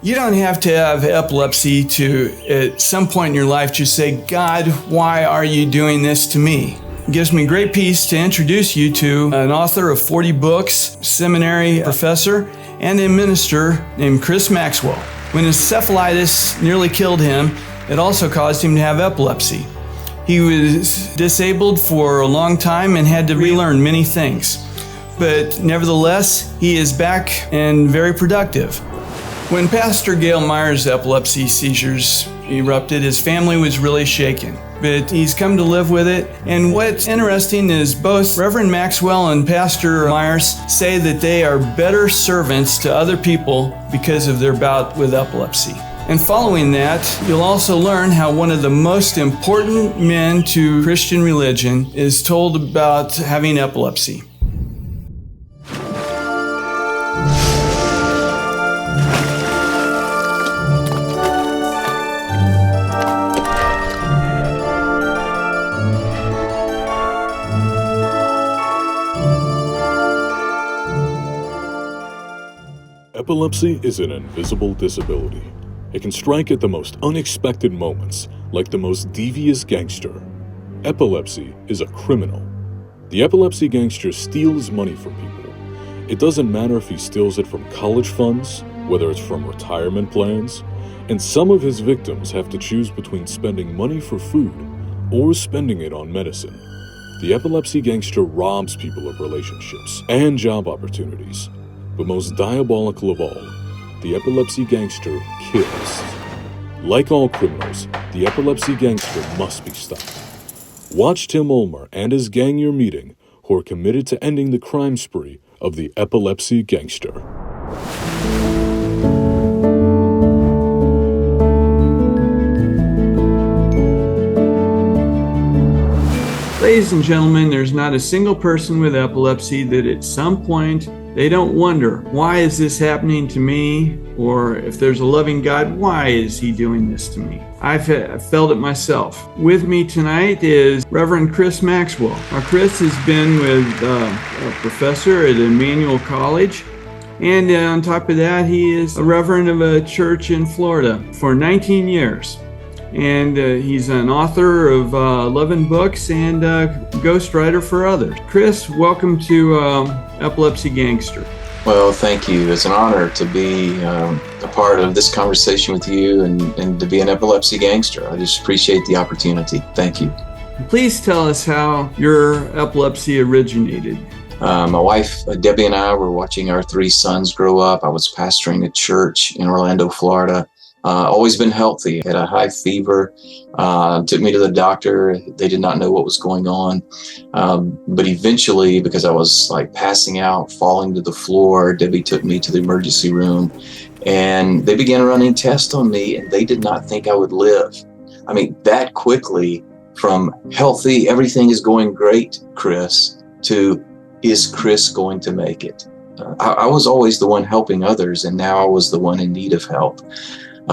You don't have to have epilepsy to, at some point in your life, just say, God, why are you doing this to me? It gives me great peace to introduce you to an author of 40 books, seminary professor, and a minister named Chris Maxwell. When encephalitis nearly killed him, it also caused him to have epilepsy. He was disabled for a long time and had to relearn many things. But nevertheless, he is back and very productive. When Pastor Gail Meyers' epilepsy seizures erupted, his family was really shaken. But he's come to live with it. And what's interesting is both Reverend Maxwell and Pastor Meyers say that they are better servants to other people because of their bout with epilepsy. And following that, you'll also learn how one of the most important men to Christian religion is told about having epilepsy. Epilepsy is an invisible disability. It can strike at the most unexpected moments, like the most devious gangster. Epilepsy is a criminal. The epilepsy gangster steals money from people. It doesn't matter if he steals it from college funds, whether it's from retirement plans, and some of his victims have to choose between spending money for food or spending it on medicine. The epilepsy gangster robs people of relationships and job opportunities. But most diabolical of all, the epilepsy gangster kills. Like all criminals, the epilepsy gangster must be stopped. Watch Tim Ulmer and his gang you're meeting, who are committed to ending the crime spree of the epilepsy gangster. Ladies and gentlemen, there's not a single person with epilepsy that at some point they don't wonder, why is this happening to me? Or if there's a loving God, why is he doing this to me? I've felt it myself. With me tonight is Reverend Chris Maxwell. Now, Chris has been with a professor at Emmanuel College. And on top of that, he is a reverend of a church in Florida for 19 years. And he's an author of 11 books and ghostwriter for others. Chris, welcome to Epilepsy Gangster. Well, thank you. It's an honor to be a part of this conversation with you and to be an epilepsy gangster. I just appreciate the opportunity. Thank you. Please tell us how your epilepsy originated. My wife, Debbie, and I were watching our 3 sons grow up. I was pastoring a church in Orlando, Florida. Always been healthy, had a high fever, took me to the doctor. They did not know what was going on. But eventually, because I was like passing out, falling to the floor, Debbie took me to the emergency room and they began running tests on me and they did not think I would live. I mean, that quickly from healthy, everything is going great, Chris, to is Chris going to make it? I was always the one helping others and now I was the one in need of help.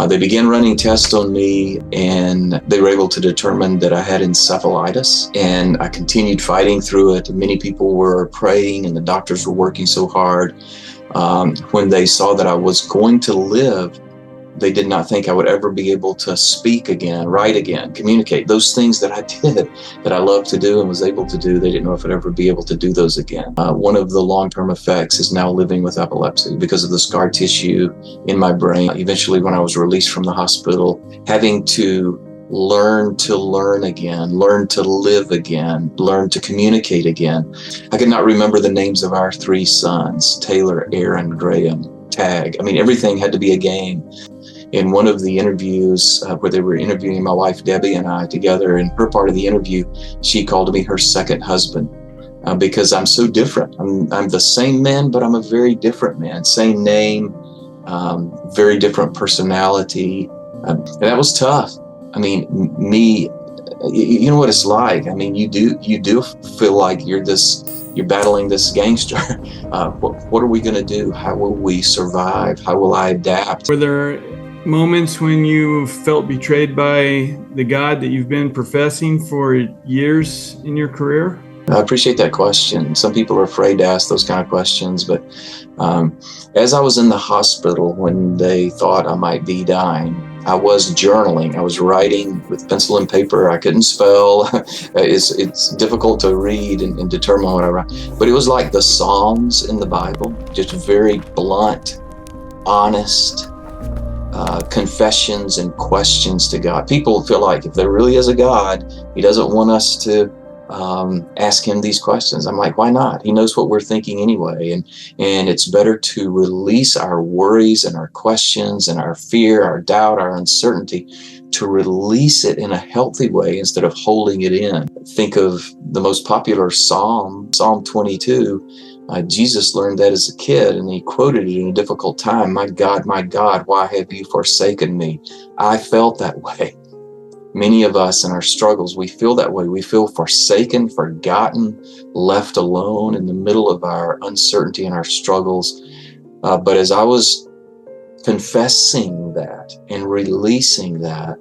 They began running tests on me and they were able to determine that I had encephalitis, and I continued fighting through it. Many people were praying and the doctors were working so hard. When they saw that I was going to live, they did not think I would ever be able to speak again, write again, communicate. Those things that I did, that I loved to do and was able to do, they didn't know if I'd ever be able to do those again. One of the long-term effects is now living with epilepsy because of the scar tissue in my brain. Eventually, when I was released from the hospital, having to learn again, learn to live again, learn to communicate again. I could not remember the names of our 3 sons, Taylor, Aaron, Graham, Tag. I mean, everything had to be a game. In one of the interviews where they were interviewing my wife, Debbie, and I together, in her part of the interview, she called me her second husband because I'm so different. I'm the same man, but I'm a very different man. Same name, very different personality. And that was tough. I mean, me, you know what it's like. I mean, you do feel like you're battling this gangster. What are we going to do? How will we survive? How will I adapt? Were there moments when you felt betrayed by the God that you've been professing for years in your career? I appreciate that question. Some people are afraid to ask those kind of questions, but as I was in the hospital when they thought I might be dying, I was journaling. I was writing with pencil and paper. I couldn't spell. It's difficult to read and determine what I write. But it was like the Psalms in the Bible, just very blunt, honest confessions and questions to God. People feel like if there really is a God, He doesn't want us to ask Him these questions. I'm like, why not? He knows what we're thinking anyway. And it's better to release our worries and our questions and our fear, our doubt, our uncertainty, to release it in a healthy way instead of holding it in. Think of the most popular Psalm, Psalm 22. Jesus learned that as a kid, and he quoted it in a difficult time. My God, why have you forsaken me? I felt that way. Many of us in our struggles, we feel that way. We feel forsaken, forgotten, left alone in the middle of our uncertainty and our struggles. But as I was confessing that and releasing that,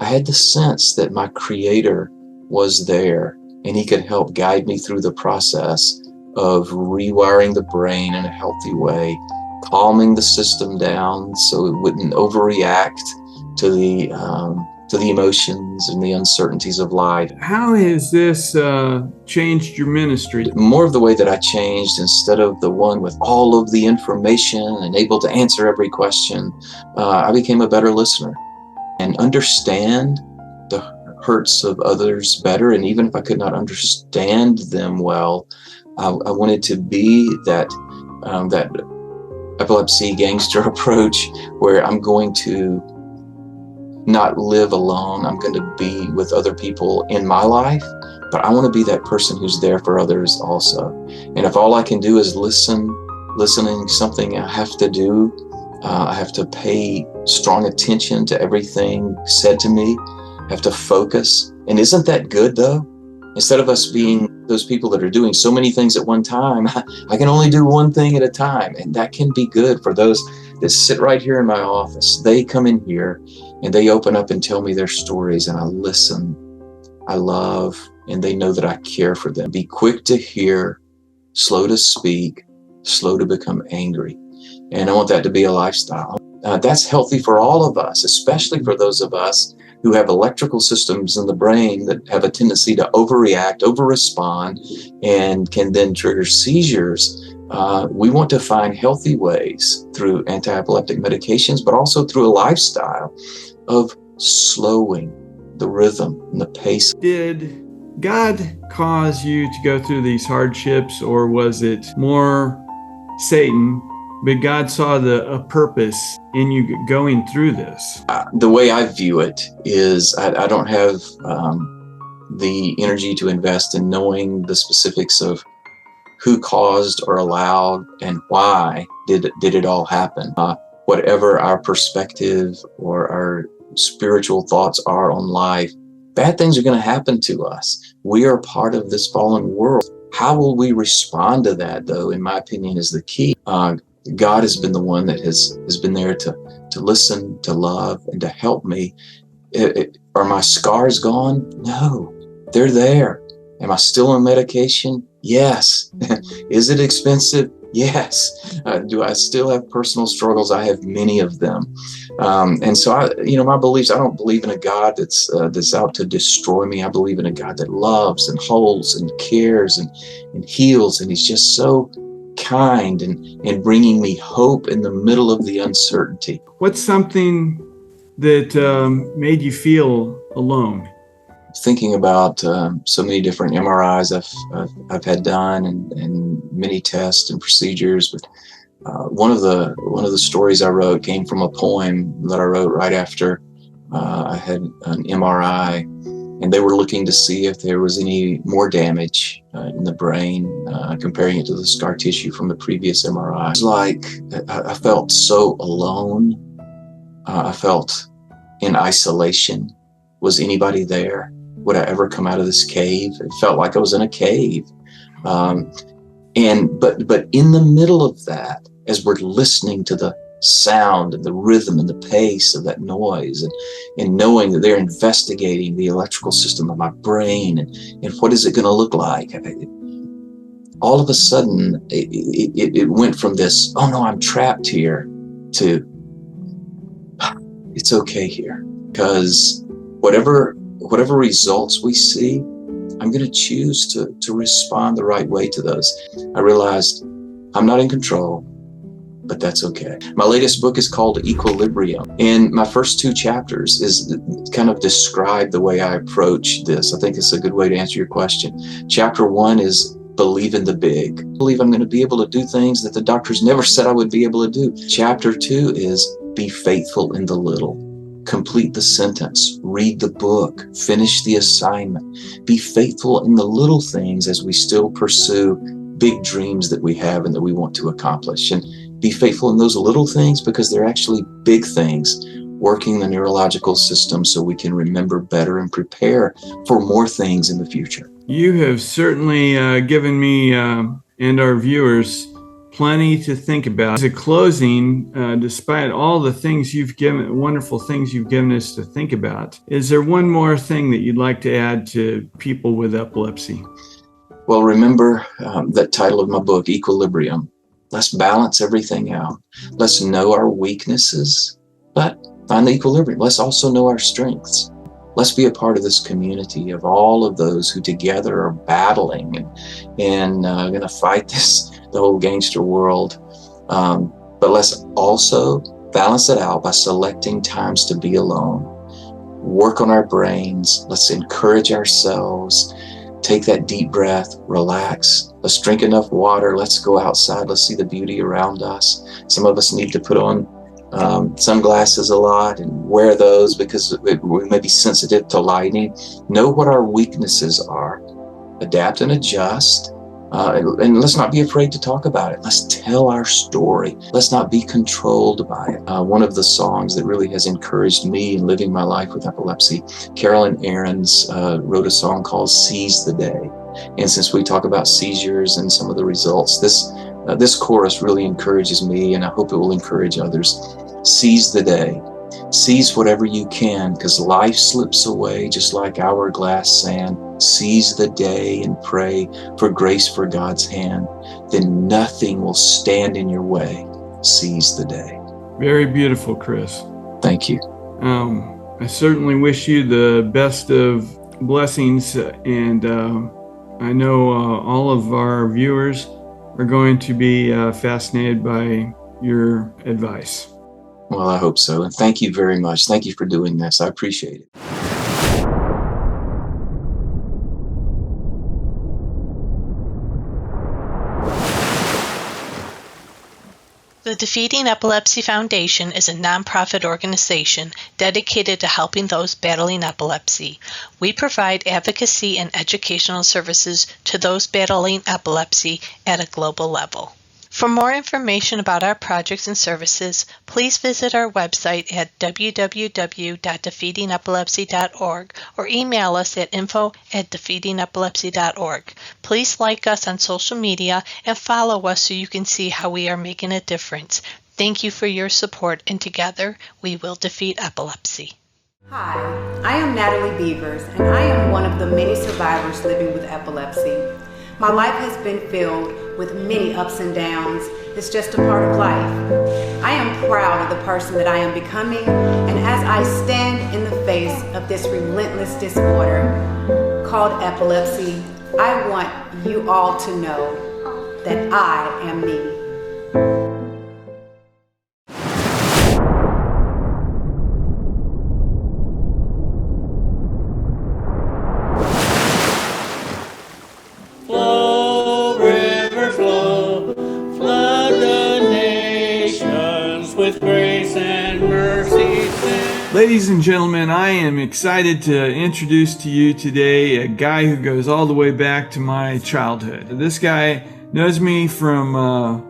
I had the sense that my Creator was there, and He could help guide me through the process of rewiring the brain in a healthy way, calming the system down so it wouldn't overreact to the emotions and the uncertainties of life. How has this changed your ministry? More of the way that I changed, instead of the one with all of the information and able to answer every question, I became a better listener and understand the hurts of others better. And even if I could not understand them well, I wanted to be that epilepsy gangster approach where I'm going to not live alone. I'm going to be with other people in my life, but I want to be that person who's there for others also. And if all I can do is listening something I have to do, I have to pay strong attention to everything said to me. I have to focus. And isn't that good though? Instead of us being those people that are doing so many things at one time, I can only do one thing at a time. And that can be good for those that sit right here in my office. They come in here and they open up and tell me their stories, and I listen, I love, and they know that I care for them. Be quick to hear, slow to speak, slow to become angry. And I want that to be a lifestyle. That's healthy for all of us, especially for those of us who have electrical systems in the brain that have a tendency to overreact, overrespond, and can then trigger seizures. We want to find healthy ways through anti-epileptic medications, but also through a lifestyle of slowing the rhythm and the pace. Did God cause you to go through these hardships, or was it more Satan, but God saw a purpose in you going through this? The way I view it is I don't have the energy to invest in knowing the specifics of who caused or allowed and why did it all happen. Whatever our perspective or our spiritual thoughts are on life, bad things are going to happen to us. We are part of this fallen world. How will we respond to that, though, in my opinion, is the key. God has been the one that has been there to listen, to love, and to help me. Are my scars gone? No, they're there. Am I still on medication? Yes. Is it expensive? Yes. Do I still have personal struggles? I have many of them. And so my beliefs, I don't believe in a God that's out to destroy me. I believe in a God that loves and holds and cares and heals. And He's just so kind and bringing me hope in the middle of the uncertainty. What's something that made you feel alone? Thinking about so many different MRIs I've had done and many tests and procedures, but one of the stories I wrote came from a poem that I wrote right after I had an MRI, and they were looking to see if there was any more damage in the brain, comparing it to the scar tissue from the previous MRI. It was like I felt so alone. I felt in isolation. Was anybody there? Would I ever come out of this cave? It felt like I was in a cave. But in the middle of that, as we're listening to the sound and the rhythm and the pace of that noise, and knowing that they're investigating the electrical system of my brain and what is it going to look like. All of a sudden, it went from this, oh no, I'm trapped here, to it's okay here. Because whatever results we see, I'm going to choose to respond the right way to those. I realized I'm not in control, but that's okay. My latest book is called Equilibrium. And my first 2 chapters is kind of describe the way I approach this. I think it's a good way to answer your question. Chapter 1 is believe in the big. I believe I'm going to be able to do things that the doctors never said I would be able to do. Chapter 2 is be faithful in the little. Complete the sentence, read the book, finish the assignment. Be faithful in the little things as we still pursue big dreams that we have and that we want to accomplish. And be faithful in those little things because they're actually big things, working the neurological system so we can remember better and prepare for more things in the future. You have certainly given me and our viewers plenty to think about. As a closing, despite all the things wonderful things you've given us to think about, is there one more thing that you'd like to add to people with epilepsy? Well, remember that title of my book, Equilibrium. Let's balance everything out. Let's know our weaknesses, but find the equilibrium. Let's also know our strengths. Let's be a part of this community of all of those who together are battling and going to fight the whole gangster world. But let's also balance it out by selecting times to be alone. Work on our brains. Let's encourage ourselves. Take that deep breath, relax. Let's drink enough water. Let's go outside. Let's see the beauty around us. Some of us need to put on sunglasses a lot and wear those because we may be sensitive to lighting. Know what our weaknesses are. Adapt and adjust. And let's not be afraid to talk about it. Let's tell our story. Let's not be controlled by it. One of the songs that really has encouraged me in living my life with epilepsy, Carolyn Aarons wrote a song called Seize the Day. And since we talk about seizures and some of the results, this chorus really encourages me, and I hope it will encourage others. Seize the day. Seize whatever you can, because life slips away just like hourglass sand. Seize the day and pray for grace for God's hand. Then nothing will stand in your way. Seize the day. Very beautiful, Chris. Thank you. I certainly wish you the best of blessings, and I know all of our viewers are going to be fascinated by your advice. Well, I hope so. And thank you very much. Thank you for doing this. I appreciate it. The Defeating Epilepsy Foundation is a nonprofit organization dedicated to helping those battling epilepsy. We provide advocacy and educational services to those battling epilepsy at a global level. For more information about our projects and services, please visit our website at www.defeatingepilepsy.org or email us at info@defeatingepilepsy.org. Please like us on social media and follow us so you can see how we are making a difference. Thank you for your support, and together we will defeat epilepsy. Hi, I am Natalie Beavers, and I am one of the many survivors living with epilepsy. My life has been filled with many ups and downs. It's just a part of life. I am proud of the person that I am becoming, and as I stand in the face of this relentless disorder called epilepsy, I want you all to know that I am me. Ladies and gentlemen, I am excited to introduce to you today a guy who goes all the way back to my childhood. This guy knows me from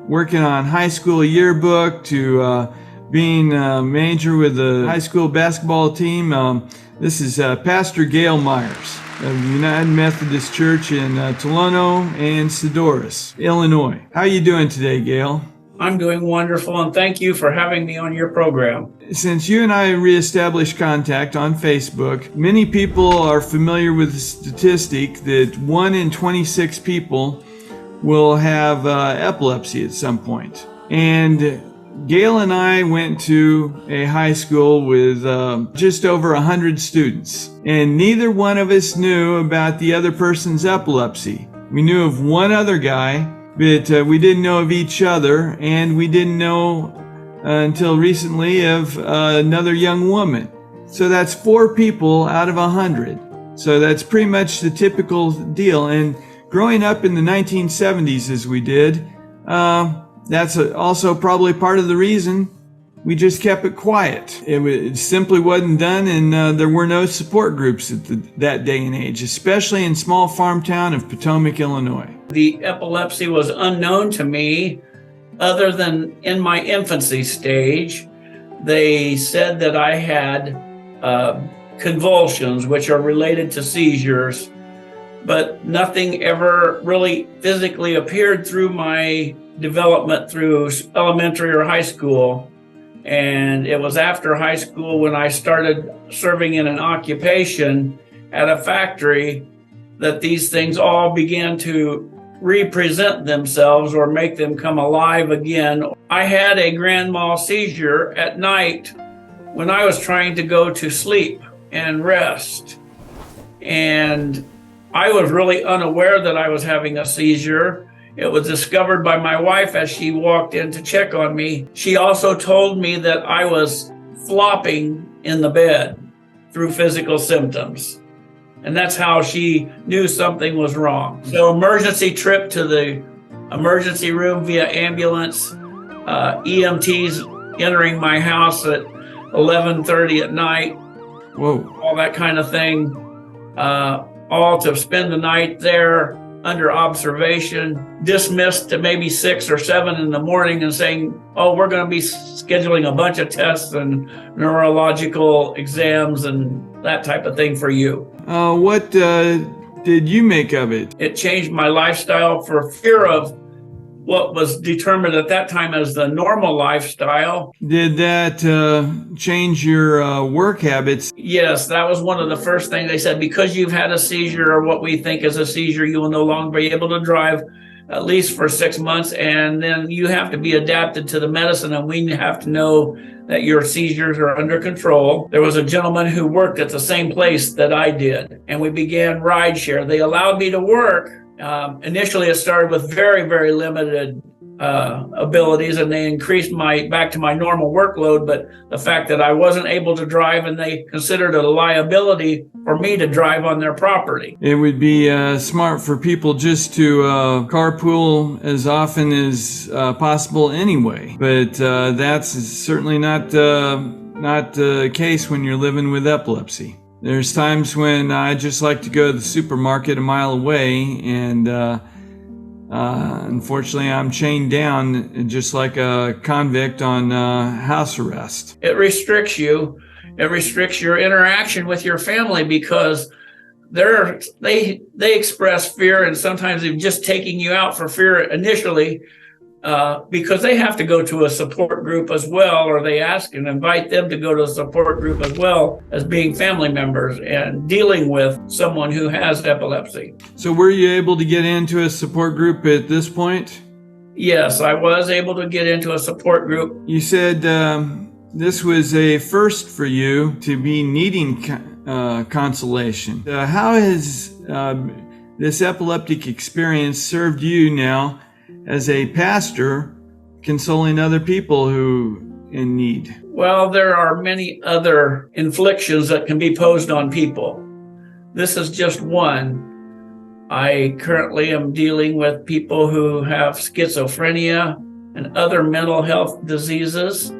working on high school yearbook to being manager with the high school basketball team. This is Pastor Gail Meyers of the United Methodist Church in Tolono and Sodorus, Illinois. How you doing today, Gail? I'm doing wonderful, and thank you for having me on your program. Since you and I reestablished contact on Facebook, many people are familiar with the statistic that 1 in 26 people will have epilepsy at some point. And Gail and I went to a high school with just over 100 students, and neither one of us knew about the other person's epilepsy. We knew of one other guy, but we didn't know of each other, and we didn't know until recently of another young woman. So that's 4 people out of 100. So that's pretty much the typical deal. And growing up in the 1970s as we did, that's also probably part of the reason we just kept it quiet. It simply wasn't done, and there were no support groups at that day and age, especially in small farm town of Potomac, Illinois. The epilepsy was unknown to me other than in my infancy stage. They said that I had convulsions, which are related to seizures, but nothing ever really physically appeared through my development through elementary or high school. And it was after high school when I started serving in an occupation at a factory that these things all began to represent themselves or make them come alive again. I had a grand mal seizure at night when I was trying to go to sleep and rest. And I was really unaware that I was having a seizure. It was discovered by my wife as she walked in to check on me. She also told me that I was flopping in the bed through physical symptoms. And that's how she knew something was wrong. So emergency trip to the emergency room via ambulance, EMTs entering my house at 11:30 at night. Whoa. All that kind of thing, all to spend the night there under observation, dismissed to maybe 6 or 7 in the morning and saying, oh, we're going to be scheduling a bunch of tests and neurological exams and that type of thing for you. What did you make of it? It changed my lifestyle for fear of what was determined at that time as the normal lifestyle. Did that change your work habits? Yes, that was one of the first things they said. Because you've had a seizure, or what we think is a seizure, you will no longer be able to drive at least for 6 months, and then you have to be adapted to the medicine, and we have to know that your seizures are under control. There was a gentleman who worked at the same place that I did, and we began rideshare. They allowed me to work. Initially, it started with very, very limited abilities, and they increased back to my normal workload. But the fact that I wasn't able to drive, and they considered it a liability for me to drive on their property. It would be smart for people just to carpool as often as possible anyway. But that's certainly not the case when you're living with epilepsy. There's times when I just like to go to the supermarket a mile away, and unfortunately I'm chained down just like a convict on house arrest. It restricts you. It restricts your interaction with your family because they express fear, and sometimes they're just taking you out for fear initially because they have to go to a support group as well, or they ask and invite them to go to a support group as well as being family members and dealing with someone who has epilepsy. So were you able to get into a support group at this point? Yes, I was able to get into a support group. You said this was a first for you to be needing consolation. How has this epileptic experience served you now as a pastor consoling other people who in need? Well, there are many other inflictions that can be posed on people. This is just one. I currently am dealing with people who have schizophrenia and other mental health diseases.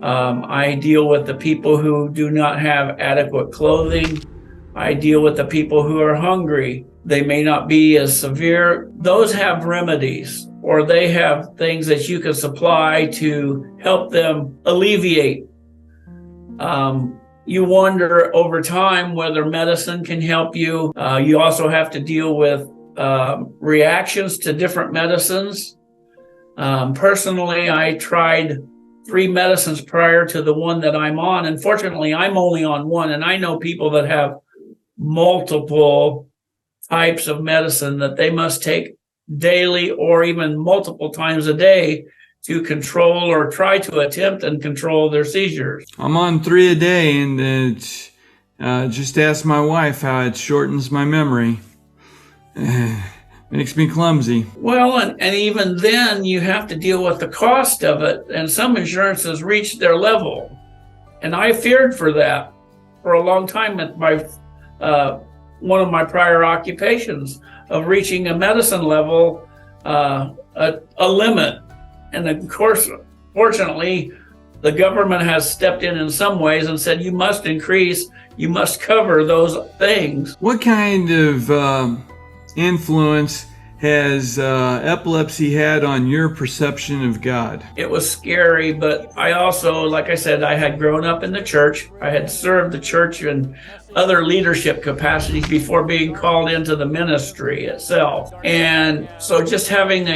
I deal with the people who do not have adequate clothing. I deal with the people who are hungry. They may not be as severe. Those have remedies, or they have things that you can supply to help them alleviate. You wonder over time whether medicine can help you. You also have to deal with reactions to different medicines. Personally, I tried 3 medicines prior to the one that I'm on. And fortunately, I'm only on one. And I know people that have multiple types of medicine that they must take daily or even multiple times a day to control or try to attempt and control their seizures. I'm on 3 a day, and it's, just ask my wife how it shortens my memory. Makes me clumsy. Well, and even then you have to deal with the cost of it, and some insurances reach their level. And I feared for that for a long time at my one of my prior occupations of reaching a medicine level, a limit. And of course, fortunately, the government has stepped in some ways and said, you must increase, you must cover those things. What kind of influence has epilepsy had on your perception of God? It was scary, but I also, like I said, I had grown up in the church. I had served the church in other leadership capacities before being called into the ministry itself. And so just having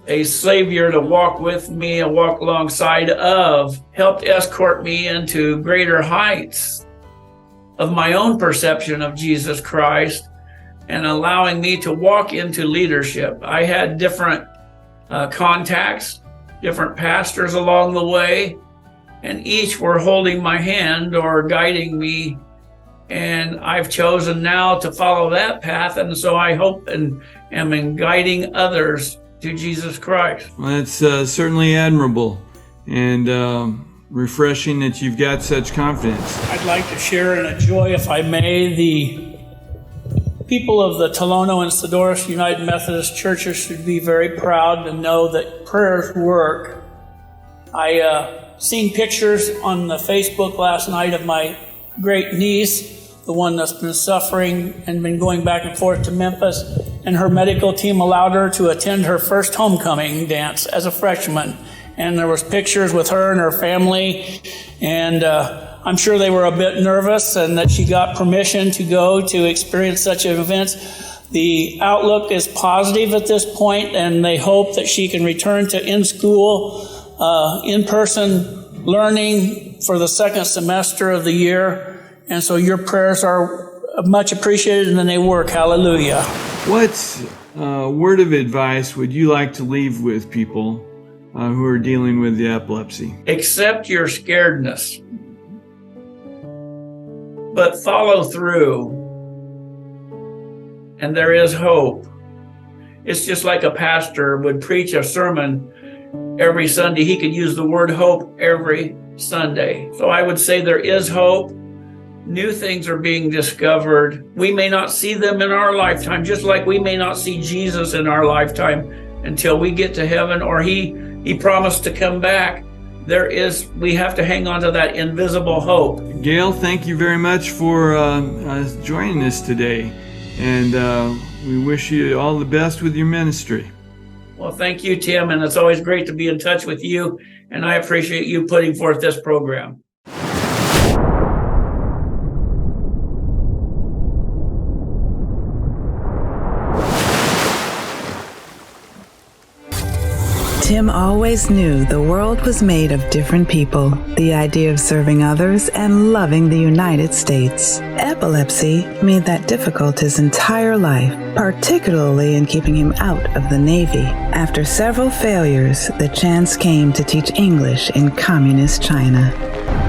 a savior to walk with me and walk alongside of helped escort me into greater heights of my own perception of Jesus Christ and allowing me to walk into leadership. I had different contacts, different pastors along the way, and each were holding my hand or guiding me. And I've chosen now to follow that path. And so I hope and am in guiding others to Jesus Christ. Well, that's certainly admirable and refreshing that you've got such confidence. I'd like to share in a joy, if I may, the people of the Tolono and Sodorus United Methodist Churches should be very proud to know that prayers work. I seen pictures on the Facebook last night of my great niece, the one that's been suffering and been going back and forth to Memphis, and her medical team allowed her to attend her first homecoming dance as a freshman. And there was pictures with her and her family, and I'm sure they were a bit nervous, and that she got permission to go to experience such an event. The outlook is positive at this point, and they hope that she can return to in-school, in-person learning for the second semester of the year. And so your prayers are much appreciated, and they work. Hallelujah. What word of advice would you like to leave with people who are dealing with the epilepsy? Accept your scaredness, but follow through, and there is hope. It's just like a pastor would preach a sermon every Sunday. He could use the word hope every Sunday. So I would say there is hope. New things are being discovered. We may not see them in our lifetime, just like we may not see Jesus in our lifetime until we get to heaven, or he promised to come back. We have to hang on to that invisible hope. Gail, thank you very much for joining us today, and we wish you all the best with your ministry. Well, thank you, Tim, and it's always great to be in touch with you, and I appreciate you putting forth this program. Tim always knew the world was made of different people, the idea of serving others, and loving the United States. Epilepsy made that difficult his entire life, particularly in keeping him out of the Navy. After several failures, the chance came to teach English in communist China.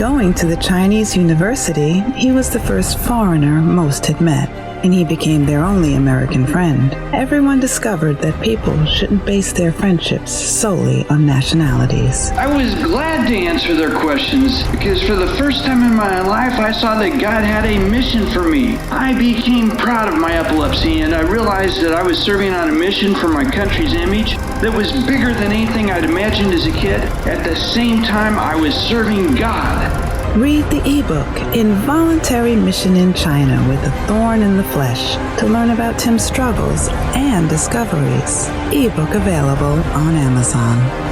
Going to the Chinese university, he was the first foreigner most had met, and he became their only American friend. Everyone discovered that people shouldn't base their friendships solely on nationalities. I was glad to answer their questions because for the first time in my life, I saw that God had a mission for me. I became proud of my epilepsy, and I realized that I was serving on a mission for my country's image that was bigger than anything I'd imagined as a kid. At the same time, I was serving God. Read the ebook, Involuntary Mission in China with a Thorn in the Flesh, to learn about Tim's struggles and discoveries. Ebook available on Amazon.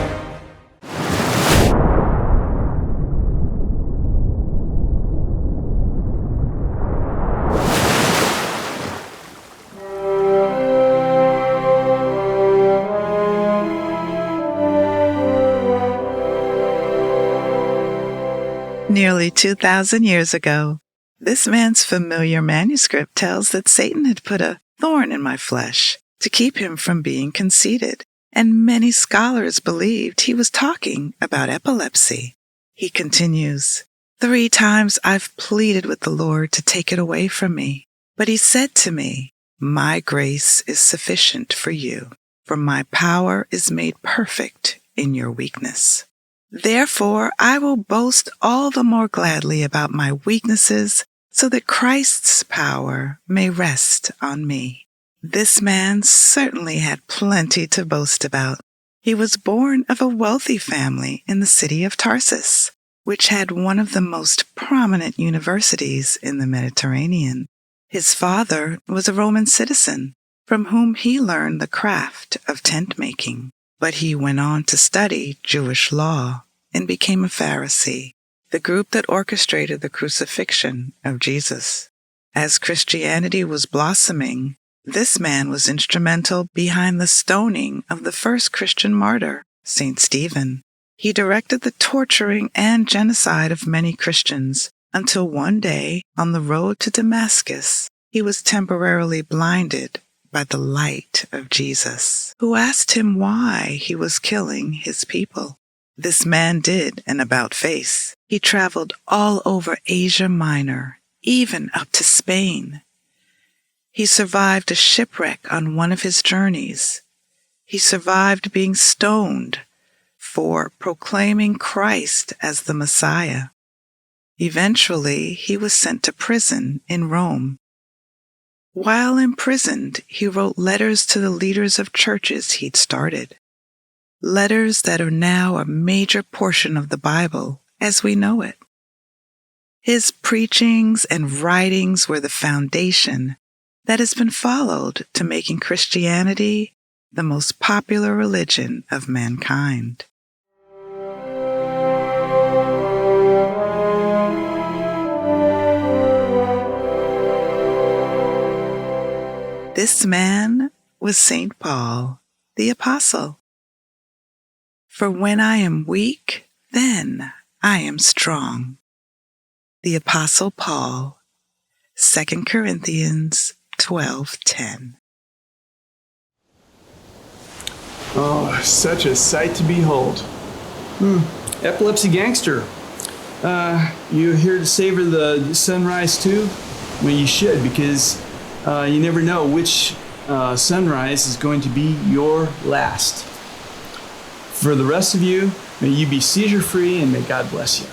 Nearly 2,000 years ago, this man's familiar manuscript tells that Satan had put a thorn in my flesh to keep him from being conceited, and many scholars believed he was talking about epilepsy. He continues, 3 times I've pleaded with the Lord to take it away from me, but he said to me, my grace is sufficient for you, for my power is made perfect in your weakness. Therefore, I will boast all the more gladly about my weaknesses, so that Christ's power may rest on me. This man certainly had plenty to boast about. He was born of a wealthy family in the city of Tarsus, which had one of the most prominent universities in the Mediterranean. His father was a Roman citizen, from whom he learned the craft of tent making. But he went on to study Jewish law and became a Pharisee, the group that orchestrated the crucifixion of Jesus. As Christianity was blossoming, this man was instrumental behind the stoning of the first Christian martyr, St. Stephen. He directed the torturing and genocide of many Christians until one day, on the road to Damascus, he was temporarily blinded by the light of Jesus, who asked him why he was killing his people. This man did an about-face. He traveled all over Asia Minor, even up to Spain. He survived a shipwreck on one of his journeys. He survived being stoned for proclaiming Christ as the Messiah. Eventually, he was sent to prison in Rome. While imprisoned, he wrote letters to the leaders of churches he'd started. Letters that are now a major portion of the Bible as we know it. His preachings and writings were the foundation that has been followed to making Christianity the most popular religion of mankind. This man was St. Paul, the Apostle. For when I am weak, then I am strong. The Apostle Paul, 2 Corinthians 12:10. Oh, such a sight to behold. Epilepsy Gangster. You here to savor the sunrise too? Well, you should, because you never know which sunrise is going to be your last. For the rest of you, may you be seizure-free and may God bless you.